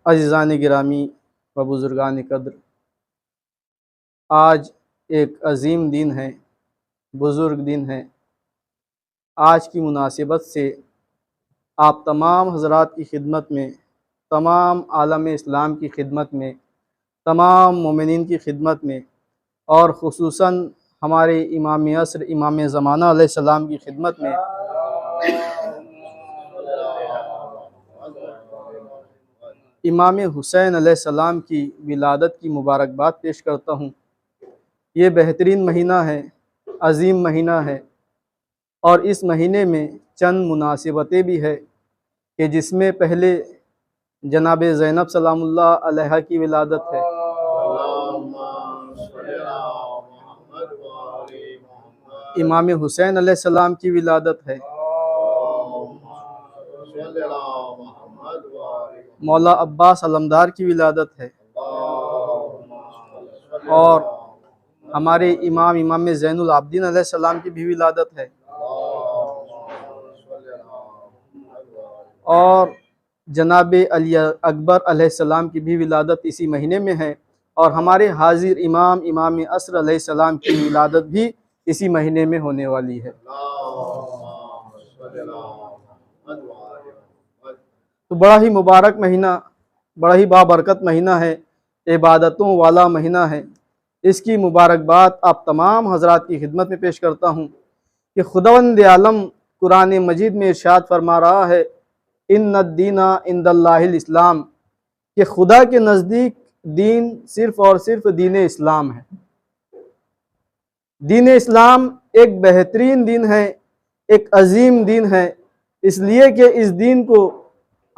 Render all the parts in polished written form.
عزیزان گرامی و بزرگان قدر، آج ایک عظیم دن ہے، بزرگ دن ہے۔ آج کی مناسبت سے آپ تمام حضرات کی خدمت میں، تمام عالم اسلام کی خدمت میں، تمام مومنین کی خدمت میں، اور خصوصاً ہمارے امام عصر امام زمانہ علیہ السلام کی خدمت میں امام حسین علیہ السلام کی ولادت کی مبارکباد پیش کرتا ہوں۔ یہ بہترین مہینہ ہے، عظیم مہینہ ہے، اور اس مہینے میں چند مناسبتیں بھی ہے کہ جس میں پہلے جناب زینب سلام اللہ علیہا کی ولادت ہے، امام حسین علیہ السلام کی ولادت ہے، مولا عباس علمدار کی ولادت ہے، اور ہمارے امام زین العابدین علیہ السلام کی بھی ولادت ہے، اور جناب علی اکبر علیہ السلام کی بھی ولادت اسی مہینے میں ہے، اور ہمارے حاضر امام عصر علیہ السلام کی ولادت بھی اسی مہینے میں ہونے والی ہے۔ تو بڑا ہی مبارک مہینہ، بڑا ہی بابرکت مہینہ ہے، عبادتوں والا مہینہ ہے۔ اس کی مبارکباد آپ تمام حضرات کی خدمت میں پیش کرتا ہوں کہ خداوند عالم قرآن مجید میں ارشاد فرما رہا ہے، ان الدین عند اللہ الاسلام، کہ خدا کے نزدیک دین صرف اور صرف دین اسلام ہے۔ دین اسلام ایک بہترین دین ہے، ایک عظیم دین ہے، اس لیے کہ اس دین کو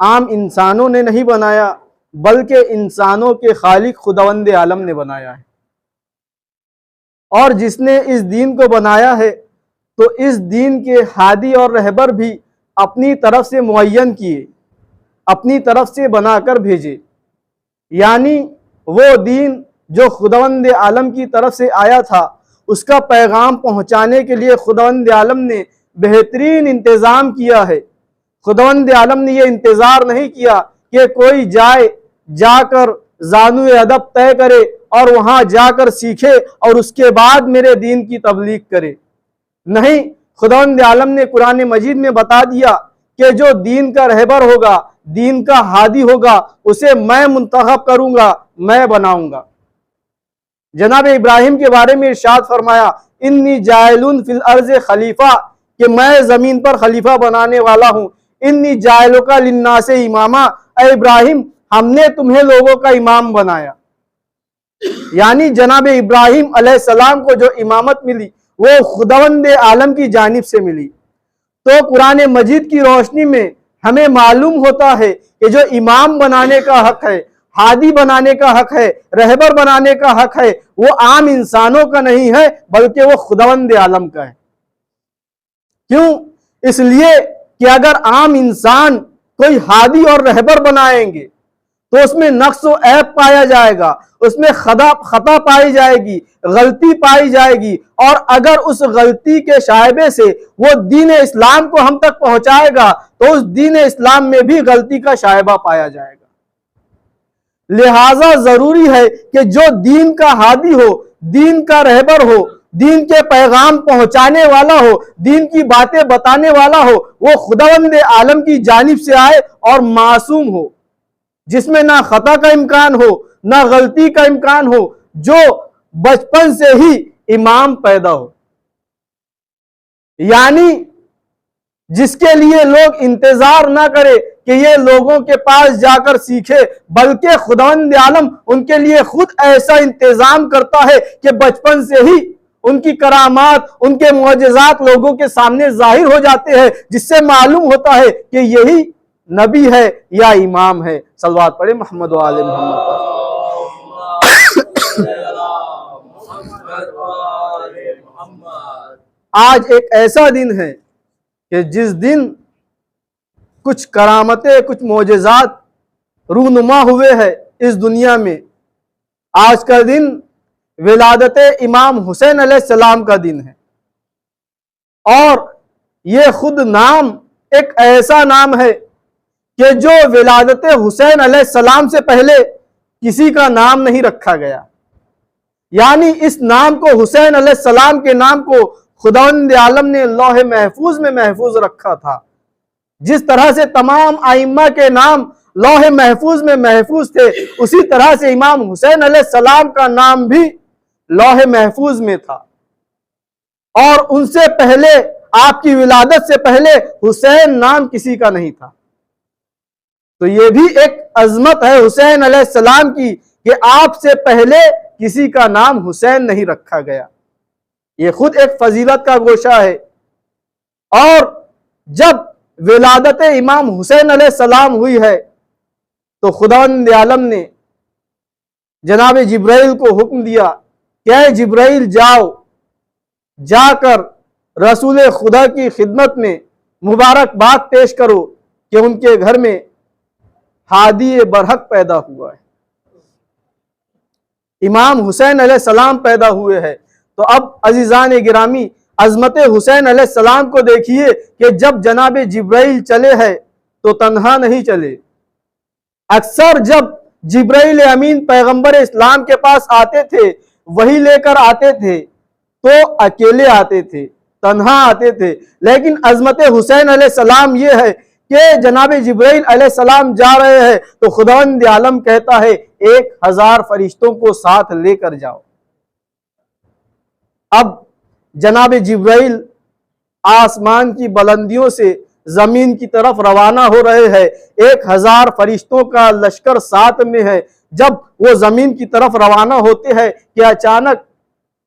عام انسانوں نے نہیں بنایا، بلکہ انسانوں کے خالق خداوند عالم نے بنایا ہے۔ اور جس نے اس دین کو بنایا ہے تو اس دین کے ہادی اور رہبر بھی اپنی طرف سے معین کیے، اپنی طرف سے بنا کر بھیجے، یعنی وہ دین جو خداوند عالم کی طرف سے آیا تھا، اس کا پیغام پہنچانے کے لیے خداوند عالم نے بہترین انتظام کیا ہے۔ خداوند عالم نے یہ انتظار نہیں کیا کہ کوئی جا کر زانو ادب طے کرے اور وہاں جا کر سیکھے اور اس کے بعد میرے دین کی تبلیغ کرے۔ نہیں، خداوند عالم نے قرآن مجید میں بتا دیا کہ جو دین کا رہبر ہوگا، دین کا ہادی ہوگا، اسے میں منتخب کروں گا، میں بناؤں گا۔ جناب ابراہیم کے بارے میں ارشاد فرمایا، انی جاعلٌ فی الارض خلیفہ، کہ میں زمین پر خلیفہ بنانے والا ہوں۔ انی جاعلک للناس اماما، اے ابراہیم ہم نے تمہیں لوگوں کا امام بنایا۔ یعنی جناب ابراہیم علیہ السلام کو جو امامت ملی وہ خداوند عالم کی جانب سے ملی۔ تو قرآن مجید کی روشنی میں ہمیں معلوم ہوتا ہے کہ جو امام بنانے کا حق ہے، ہادی بنانے کا حق ہے، رہبر بنانے کا حق ہے، وہ عام انسانوں کا نہیں ہے بلکہ وہ خداوند عالم کا ہے۔ کیوں؟ اس لیے کہ اگر عام انسان کوئی ہادی اور رہبر بنائیں گے تو اس میں نقص و عیب پایا جائے گا، اس میں خطا پائی جائے گی، غلطی پائی جائے گی، اور اگر اس غلطی کے شائبے سے وہ دین اسلام کو ہم تک پہنچائے گا تو اس دین اسلام میں بھی غلطی کا شائبہ پایا جائے گا۔ لہٰذا ضروری ہے کہ جو دین کا ہادی ہو، دین کا رہبر ہو، دین کے پیغام پہنچانے والا ہو، دین کی باتیں بتانے والا ہو، وہ خداوند عالم کی جانب سے آئے اور معصوم ہو، جس میں نہ خطا کا امکان ہو، نہ غلطی کا امکان ہو، جو بچپن سے ہی امام پیدا ہو، یعنی جس کے لیے لوگ انتظار نہ کرے کہ یہ لوگوں کے پاس جا کر سیکھے، بلکہ خداوند عالم ان کے لیے خود ایسا انتظام کرتا ہے کہ بچپن سے ہی ان کی کرامات، ان کے معجزات لوگوں کے سامنے ظاہر ہو جاتے ہیں، جس سے معلوم ہوتا ہے کہ یہی نبی ہے یا امام ہے۔ صلوات پڑھیں محمد و آل محمد پر۔ آج ایک ایسا دن ہے کہ جس دن کچھ کرامتیں، کچھ معجزات رونما ہوئے ہیں اس دنیا میں۔ آج کا دن ولادت امام حسین علیہ السلام کا دن ہے، اور یہ خود نام ایک ایسا نام ہے کہ جو ولادت حسین علیہ السلام سے پہلے کسی کا نام نہیں رکھا گیا، یعنی اس نام کو، حسین علیہ السلام کے نام کو خداوند عالم نے لوح محفوظ میں محفوظ رکھا تھا۔ جس طرح سے تمام ائمہ کے نام لوح محفوظ میں محفوظ تھے، اسی طرح سے امام حسین علیہ السلام کا نام بھی لوح محفوظ میں تھا، اور ان سے پہلے، آپ کی ولادت سے پہلے حسین نام کسی کا نہیں تھا۔ تو یہ بھی ایک عظمت ہے حسین علیہ السلام کی کہ آپ سے پہلے کسی کا نام حسین نہیں رکھا گیا، یہ خود ایک فضیلت کا گوشہ ہے۔ اور جب ولادت امام حسین علیہ السلام ہوئی ہے تو خداوند عالم نے جناب جبرائیل کو حکم دیا کہ اے جبرائیل جاؤ، جا کر رسول خدا کی خدمت میں مبارکباد پیش کرو کہ ان کے گھر میں ہادی برحق پیدا ہوا ہے، امام حسین علیہ السلام پیدا ہوئے ہیں۔ تو اب عزیزان گرامی، عظمت حسین علیہ السلام کو دیکھیے کہ جب جناب جبرائیل چلے ہیں تو تنہا نہیں چلے۔ اکثر جب جبرائیل امین پیغمبر اسلام کے پاس آتے تھے، وہی لے کر آتے تھے تو اکیلے آتے تھے، تنہا آتے تھے، لیکن عظمت حسین علیہ السلام یہ ہے کہ جناب جبرائیل علیہ السلام جا رہے ہیں تو خداوند عالم کہتا ہے 1000 فرشتوں کو ساتھ لے کر جاؤ۔ اب جناب جبرائیل آسمان کی بلندیوں سے زمین کی طرف روانہ ہو رہے ہیں، 1000 فرشتوں کا لشکر ساتھ میں ہے۔ جب وہ زمین کی طرف روانہ ہوتے ہیں کہ اچانک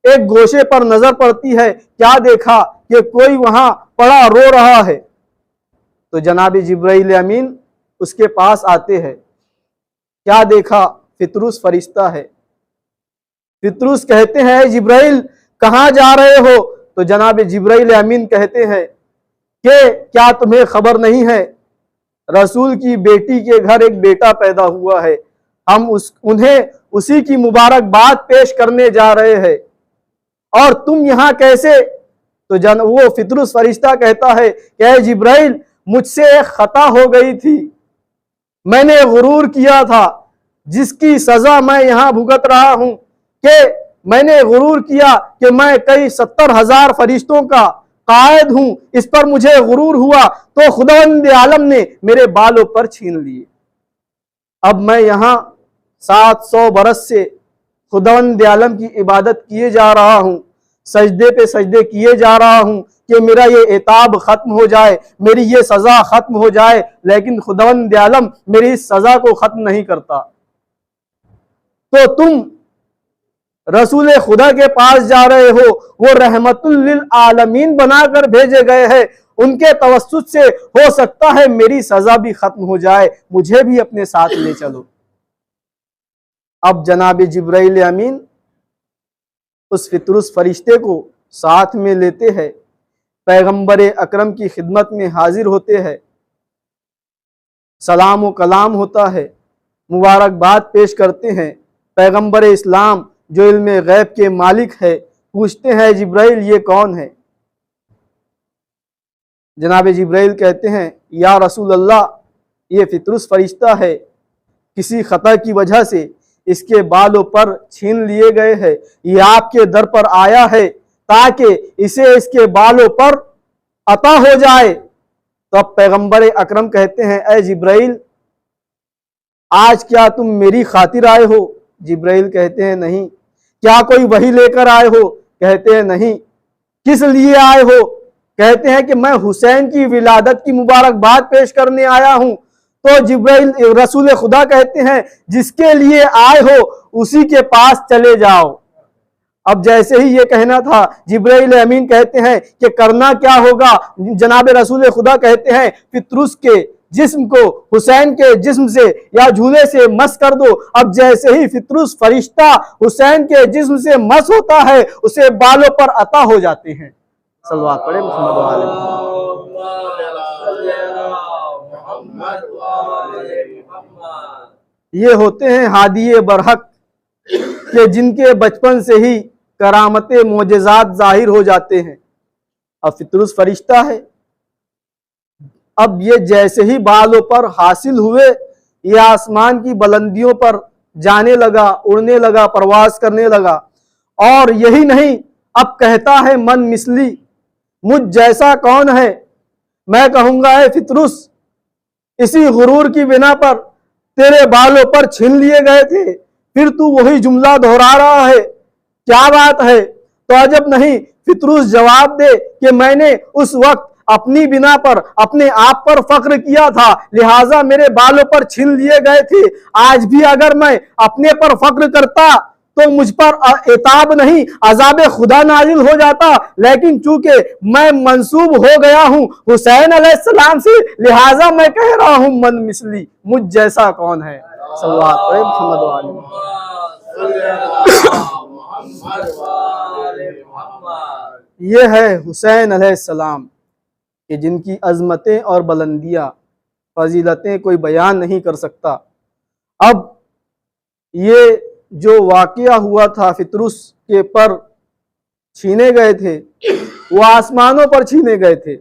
ایک گوشے پر نظر پڑتی ہے، کیا دیکھا کہ کوئی وہاں پڑا رو رہا ہے، تو جناب جبرائیل امین اس کے پاس آتے ہیں۔ کیا دیکھا؟ فطرس فرشتہ ہے۔ فطرس کہتے ہیں جبرائیل کہاں جا رہے ہو؟ تو جناب جبرائیل امین کہتے ہیں کہ کیا تمہیں خبر نہیں ہے، رسول کی بیٹی کے گھر ایک بیٹا پیدا ہوا ہے، ہم انہیں اسی کی مبارکباد پیش کرنے جا رہے ہیں، اور تم یہاں کیسے؟ تو وہ فطرس فرشتہ کہتا ہے کہ اے جبرائیل، مجھ سے ایک خطا ہو گئی تھی، میں نے غرور کیا تھا، جس کی سزا میں یہاں بھگت رہا ہوں، کہ میں نے غرور کیا کہ میں کئی 70,000 فرشتوں کا قائد ہوں، اس پر مجھے غرور ہوا تو خداوند عالم نے میرے بالوں پر چھین لیے۔ اب میں یہاں 700 برس سے خداوند عالم کی عبادت کیے جا رہا ہوں، سجدے پہ سجدے کیے جا رہا ہوں کہ میرا یہ عتاب ختم ہو جائے، میری یہ سزا ختم ہو جائے، لیکن خداوند عالم میری اس سزا کو ختم نہیں کرتا۔ تو تم رسول خدا کے پاس جا رہے ہو، وہ رحمت للعالمین بنا کر بھیجے گئے ہیں، ان کے توسط سے ہو سکتا ہے میری سزا بھی ختم ہو جائے، مجھے بھی اپنے ساتھ لے چلو۔ اب جناب جبرائیل امین اس فطرس فرشتے کو ساتھ میں لیتے ہیں، پیغمبر اکرم کی خدمت میں حاضر ہوتے ہیں، سلام و کلام ہوتا ہے، مبارکباد پیش کرتے ہیں۔ پیغمبر اسلام جو علم غیب کے مالک ہے پوچھتے ہیں جبرائیل یہ کون ہے؟ جناب جبرائیل کہتے ہیں یا رسول اللہ، یہ فطرس فرشتہ ہے، کسی خطا کی وجہ سے اس کے بالوں پر چھین لیے گئے ہیں، یہ آپ کے در پر آیا ہے تاکہ اسے اس کے بالوں پر عطا ہو جائے۔ تو اب پیغمبر اکرم کہتے ہیں اے جبرائیل، آج کیا تم میری خاطر آئے ہو؟ جبرائیل کہتے ہیں نہیں۔ کیا کوئی وحی لے کر آئے ہو؟ کہتے ہیں نہیں۔ کس لیے آئے ہو؟ کہتے ہیں کہ میں حسین کی ولادت کی مبارکباد پیش کرنے آیا ہوں۔ تو جبرائیل رسول خدا کہتے ہیں جس کے لیے آئے ہو اسی کے پاس چلے جاؤ۔ اب جیسے ہی یہ کہنا تھا، جبرائیل امین کہتے ہیں کہ کرنا کیا ہوگا؟ جناب رسول خدا کہتے ہیں فطرس کے جسم کو حسین کے جسم سے یا جھولے سے مس کر دو۔ اب جیسے ہی فطرس فرشتہ حسین کے جسم سے مس ہوتا ہے، اسے بالوں پر عطا ہو جاتے ہیں۔ صلوات پڑھیں محمد و آل محمد۔ یہ ہوتے ہیں ہادی برحق کہ جن کے بچپن سے ہی کرامت معجزات ظاہر ہو جاتے ہیں۔ اب فطرس فرشتہ ہے، اب یہ جیسے ہی بالوں پر حاصل ہوئے یہ آسمان کی بلندیوں پر جانے لگا، اڑنے لگا، پرواز کرنے لگا۔ اور یہی نہیں، اب کہتا ہے من مثلی، مجھ جیسا کون ہے؟ میں کہوں گا اے فطرس، اسی غرور کی بنا پر تیرے بالوں پر چھین لیے گئے تھے، پھر تو وہی جملہ دہرا رہا ہے، کیا بات ہے؟ تو عجب نہیں، فطرس جواب دے کہ میں نے اس وقت اپنی بنا پر اپنے آپ پر فخر کیا تھا، لہٰذا میرے بالوں پر چھین لیے گئے تھے۔ آج بھی اگر میں اپنے پر فخر کرتا تو مجھ پر عتاب نہیں، عذاب خدا نازل ہو جاتا، لیکن چونکہ میں منسوب ہو گیا ہوں حسین علیہ السلام سے، لہٰذا میں کہہ رہا ہوں من مثلی، مجھ جیسا کون ہے؟ صلی اللہ علیہ محمد وآلہ یہ ہے حسین علیہ السلام کہ جن کی عظمتیں اور بلندیاں، فضیلتیں کوئی بیان نہیں کر سکتا۔ اب یہ جو واقعہ ہوا تھا، فطرس کے پر چھینے گئے تھے، وہ آسمانوں پر چھینے گئے تھے،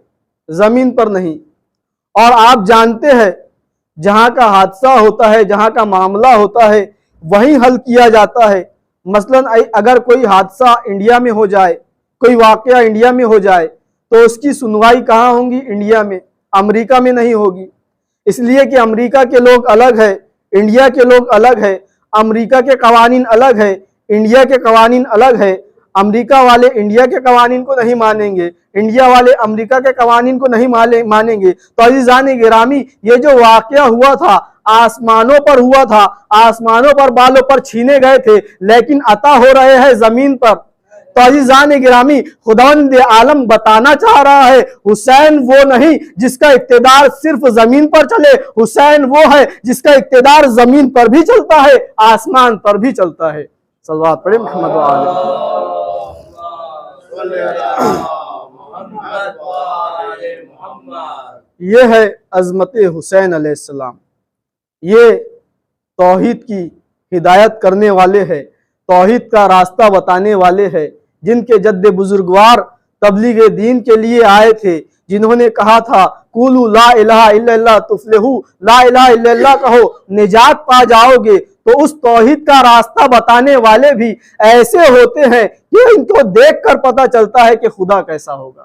زمین پر نہیں۔ اور آپ جانتے ہیں جہاں کا حادثہ ہوتا ہے، جہاں کا معاملہ ہوتا ہے، وہیں حل کیا جاتا ہے۔ مثلا اگر کوئی حادثہ انڈیا میں ہو جائے، کوئی واقعہ انڈیا میں ہو جائے، تو اس کی سنوائی کہاں ہوں گی؟ انڈیا میں، امریکہ میں نہیں ہوگی، اس لیے کہ امریکہ کے لوگ الگ ہے، انڈیا کے لوگ الگ ہے، امریکہ کے قوانین الگ ہے، انڈیا کے قوانین الگ ہے۔ امریکہ والے انڈیا کے قوانین کو نہیں مانیں گے، انڈیا والے امریکہ کے قوانین کو نہیں مانیں گے۔ تو عزیزان گرامی، یہ جو واقعہ ہوا تھا آسمانوں پر ہوا تھا، آسمانوں پر بالوں پر چھینے گئے تھے، لیکن عطا ہو رہے ہیں زمین پر۔ تو عزیزان گرامی، خداوند عالم بتانا چاہ رہا ہے حسین وہ نہیں جس کا اقتدار صرف زمین پر چلے، حسین وہ ہے جس کا اقتدار زمین پر بھی چلتا ہے، آسمان پر بھی چلتا ہے۔ صلوات پڑھیں محمد یہ ہے عظمت حسین علیہ السلام۔ یہ توحید کی ہدایت کرنے والے ہیں، توحید کا راستہ بتانے والے ہیں، جن کے جد بزرگوار تبلیغ دین کے لیے آئے تھے، جنہوں نے کہا تھا قولوا لا الہ الا اللہ تفلحوا، لا الہ الا اللہ کہو نجات پا جاؤ گے۔ تو اس توحید کا راستہ بتانے والے بھی ایسے ہوتے ہیں کہ ان کو دیکھ کر پتہ چلتا ہے کہ خدا کیسا ہوگا۔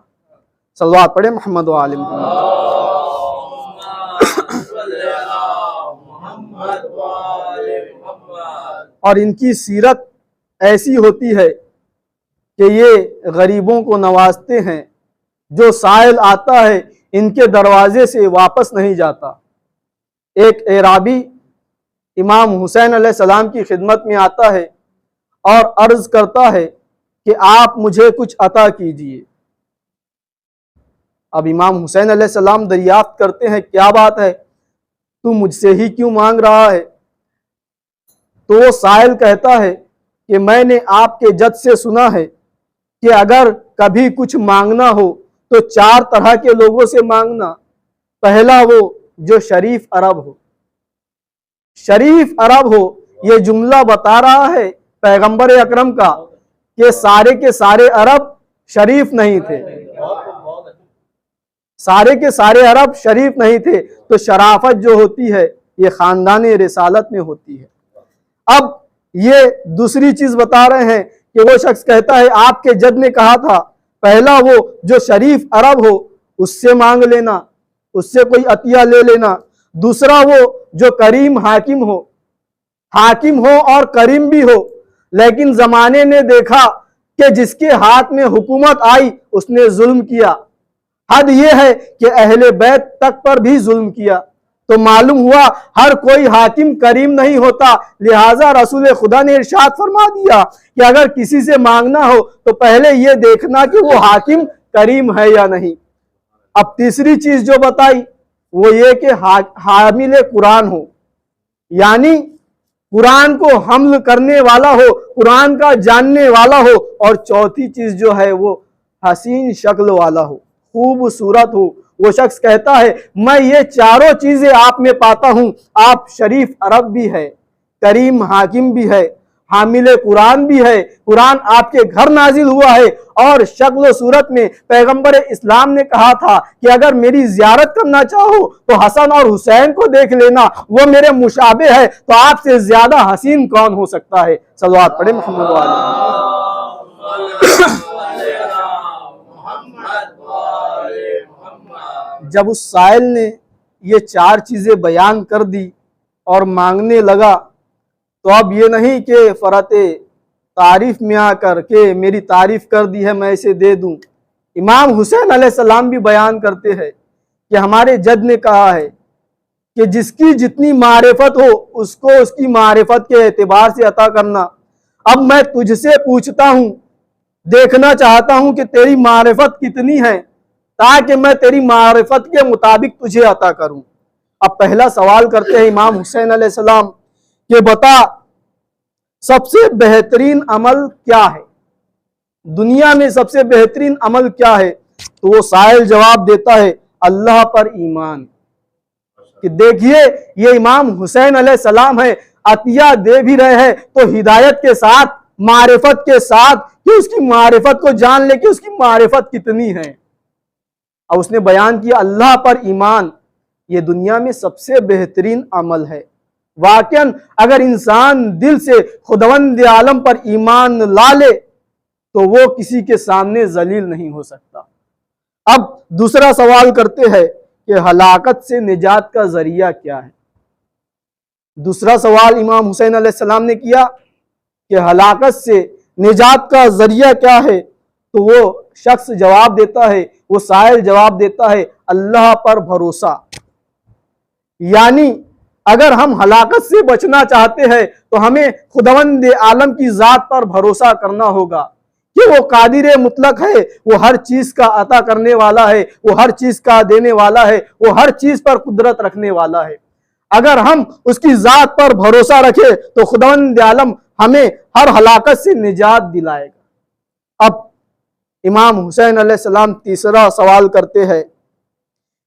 صلوات پڑھیں محمد وآلہ محمد۔ اور ان کی سیرت ایسی ہوتی ہے کہ یہ غریبوں کو نوازتے ہیں، جو سائل آتا ہے ان کے دروازے سے واپس نہیں جاتا۔ ایک اعرابی امام حسین علیہ السلام کی خدمت میں آتا ہے اور عرض کرتا ہے کہ آپ مجھے کچھ عطا کیجئے۔ اب امام حسین علیہ السلام دریافت کرتے ہیں کیا بات ہے، تو مجھ سے ہی کیوں مانگ رہا ہے؟ تو وہ سائل کہتا ہے کہ میں نے آپ کے جد سے سنا ہے کہ اگر کبھی کچھ مانگنا ہو تو 4 طرح کے لوگوں سے مانگنا۔ پہلا وہ جو شریف عرب ہو، شریف عرب ہو۔ یہ جملہ بتا رہا ہے پیغمبر اکرم کا کہ سارے کے سارے عرب شریف نہیں تھے، سارے کے سارے عرب شریف نہیں تھے، تو شرافت جو ہوتی ہے یہ خاندان رسالت میں ہوتی ہے۔ اب یہ دوسری چیز بتا رہے ہیں کہ وہ شخص کہتا ہے آپ کے جد نے کہا تھا پہلا وہ جو شریف عرب ہو اس سے مانگ لینا، اس سے کوئی عطیہ لے لینا۔ دوسرا وہ جو کریم حاکم ہو، حاکم ہو اور کریم بھی ہو، لیکن زمانے نے دیکھا کہ جس کے ہاتھ میں حکومت آئی اس نے ظلم کیا۔ حد یہ ہے کہ اہل بیت تک پر بھی ظلم کیا، تو معلوم ہوا ہر کوئی حاکم کریم نہیں ہوتا، لہٰذا رسول خدا نے ارشاد فرما دیا کہ اگر کسی سے مانگنا ہو تو پہلے یہ دیکھنا کہ وہ حاکم کریم ہے یا نہیں۔ اب تیسری چیز جو بتائی وہ یہ کہ حامل قرآن ہو، یعنی قرآن کو حمل کرنے والا ہو، قرآن کا جاننے والا ہو، اور چوتھی چیز جو ہے وہ حسین شکل والا ہو، خوبصورت ہو۔ وہ شخص کہتا ہے میں یہ چاروں چیزیں آپ میں پاتا ہوں، آپ شریف عرب بھی ہے، کریم حاکم بھی ہے، حامل قرآن بھی ہے، قرآن آپ کے گھر نازل ہوا ہے، اور شکل و صورت میں پیغمبر اسلام نے کہا تھا کہ اگر میری زیارت کرنا چاہو تو حسن اور حسین کو دیکھ لینا، وہ میرے مشابہ ہے، تو آپ سے زیادہ حسین کون ہو سکتا ہے؟ صلوات پڑھیں محمد والے۔ جب اس سائل نے یہ 4 چیزیں بیان کر دی اور مانگنے لگا، تو اب یہ نہیں کہ فرات تعریف میں آ کر کہ میری تعریف کر دی ہے میں اسے دے دوں۔ امام حسین علیہ السلام بھی بیان کرتے ہیں کہ ہمارے جد نے کہا ہے کہ جس کی جتنی معرفت ہو اس کو اس کی معرفت کے اعتبار سے عطا کرنا۔ اب میں تجھ سے پوچھتا ہوں، دیکھنا چاہتا ہوں کہ تیری معرفت کتنی ہے تاکہ میں تیری معرفت کے مطابق تجھے عطا کروں۔ اب پہلا سوال کرتے ہیں امام حسین علیہ السلام کہ بتا سب سے بہترین عمل کیا ہے، دنیا میں سب سے بہترین عمل کیا ہے؟ تو وہ سائل جواب دیتا ہے اللہ پر ایمان۔ کہ دیکھیے یہ امام حسین علیہ السلام ہے، عطیہ دے بھی رہے ہیں تو ہدایت کے ساتھ، معرفت کے ساتھ، کہ اس کی معرفت کو جان لے کہ اس کی معرفت کتنی ہے۔ اب اس نے بیان کیا اللہ پر ایمان، یہ دنیا میں سب سے بہترین عمل ہے۔ واقعاً اگر انسان دل سے خداوند عالم پر ایمان لا لے تو وہ کسی کے سامنے ذلیل نہیں ہو سکتا۔ اب دوسرا سوال کرتے ہیں کہ ہلاکت سے نجات کا ذریعہ کیا ہے؟ دوسرا سوال امام حسین علیہ السلام نے کیا کہ ہلاکت سے نجات کا ذریعہ کیا ہے؟ تو وہ شخص جواب دیتا ہے، وہ سائل جواب دیتا ہے اللہ پر بھروسہ۔ یعنی اگر ہم ہلاکت سے بچنا چاہتے ہیں تو ہمیں خداوند عالم کی ذات پر بھروسہ کرنا ہوگا کہ وہ قادر مطلق ہے، وہ ہر چیز کا عطا کرنے والا ہے، وہ ہر چیز کا دینے والا ہے، وہ ہر چیز پر قدرت رکھنے والا ہے۔ اگر ہم اس کی ذات پر بھروسہ رکھیں تو خداوند عالم ہمیں ہر ہلاکت سے نجات دلائے گا۔ اب امام حسین علیہ السلام تیسرا سوال کرتے ہیں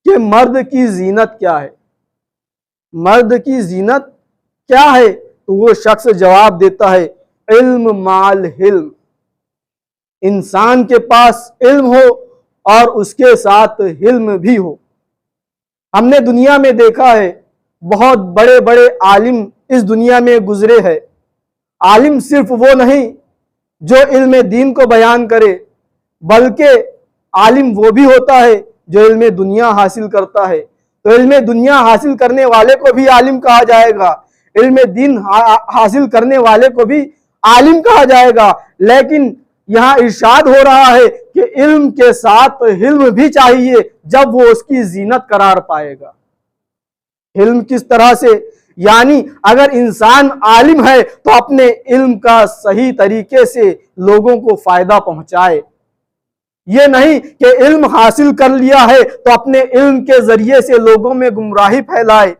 کہ مرد کی زینت کیا ہے؟ مرد کی زینت کیا ہے؟ تو وہ شخص جواب دیتا ہے علم مال حلم، انسان کے پاس علم ہو اور اس کے ساتھ حلم بھی ہو۔ ہم نے دنیا میں دیکھا ہے بہت بڑے بڑے عالم اس دنیا میں گزرے ہیں۔ عالم صرف وہ نہیں جو علم دین کو بیان کرے، بلکہ عالم وہ بھی ہوتا ہے جو علم دنیا حاصل کرتا ہے۔ تو علم دنیا حاصل کرنے والے کو بھی عالم کہا جائے گا، علم دین حاصل کرنے والے کو بھی عالم کہا جائے گا۔ لیکن یہاں ارشاد ہو رہا ہے کہ علم کے ساتھ حلم بھی چاہیے جب وہ اس کی زینت قرار پائے گا۔ علم کس طرح سے؟ یعنی اگر انسان عالم ہے تو اپنے علم کا صحیح طریقے سے لوگوں کو فائدہ پہنچائے۔ یہ نہیں کہ علم حاصل کر لیا ہے تو اپنے علم کے ذریعے سے لوگوں میں گمراہی پھیلائے،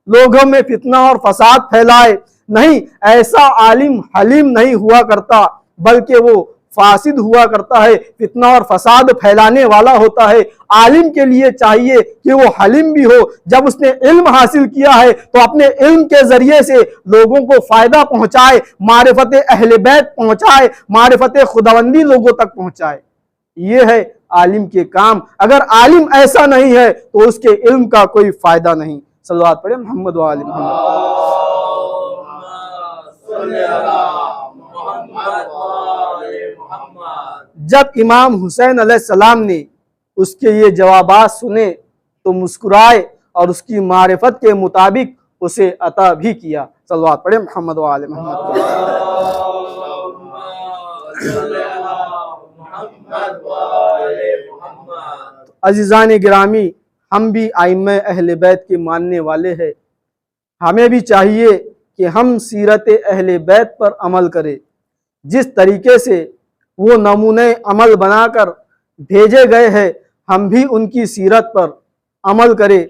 لوگوں میں فتنہ اور فساد پھیلائے۔ نہیں، ایسا عالم حلیم نہیں ہوا کرتا، بلکہ وہ فاسد ہوا کرتا ہے، فتنہ اور فساد پھیلانے والا ہوتا ہے۔ عالم کے لیے چاہیے کہ وہ حلیم بھی ہو، جب اس نے علم حاصل کیا ہے تو اپنے علم کے ذریعے سے لوگوں کو فائدہ پہنچائے، معرفت اہل بیت پہنچائے، معرفت خداوندی لوگوں تک پہنچائے۔ یہ ہے عالم کے کام۔ اگر عالم ایسا نہیں ہے تو اس کے علم کا کوئی فائدہ نہیں۔ صلوات پڑھیں محمد و آل محمد۔ جب امام حسین علیہ السلام نے اس کے یہ جوابات سنے تو مسکرائے اور اس کی معرفت کے مطابق اسے عطا بھی کیا۔ صلوات پڑھیں محمد و آل محمد۔ عزیزان گرامی، ہم بھی ائمہ اہل بیت کے ماننے والے ہیں۔ ہمیں بھی چاہیے کہ ہم سیرت اہل بیت پر عمل کریں، جس طریقے سے وہ نمونہ عمل بنا کر بھیجے گئے ہیں ہم بھی ان کی سیرت پر عمل کریں۔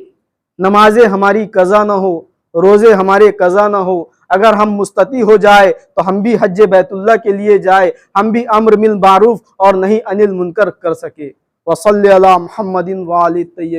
نمازیں ہماری قضا نہ ہو، روزے ہمارے قضا نہ ہو، اگر ہم مستطیع ہو جائے تو ہم بھی حج بیت اللہ کے لیے جائے، ہم بھی امر بالمعروف اور نہی عن المنکر کر سکے۔ وصلی علی محمد وآلہ الطیبین۔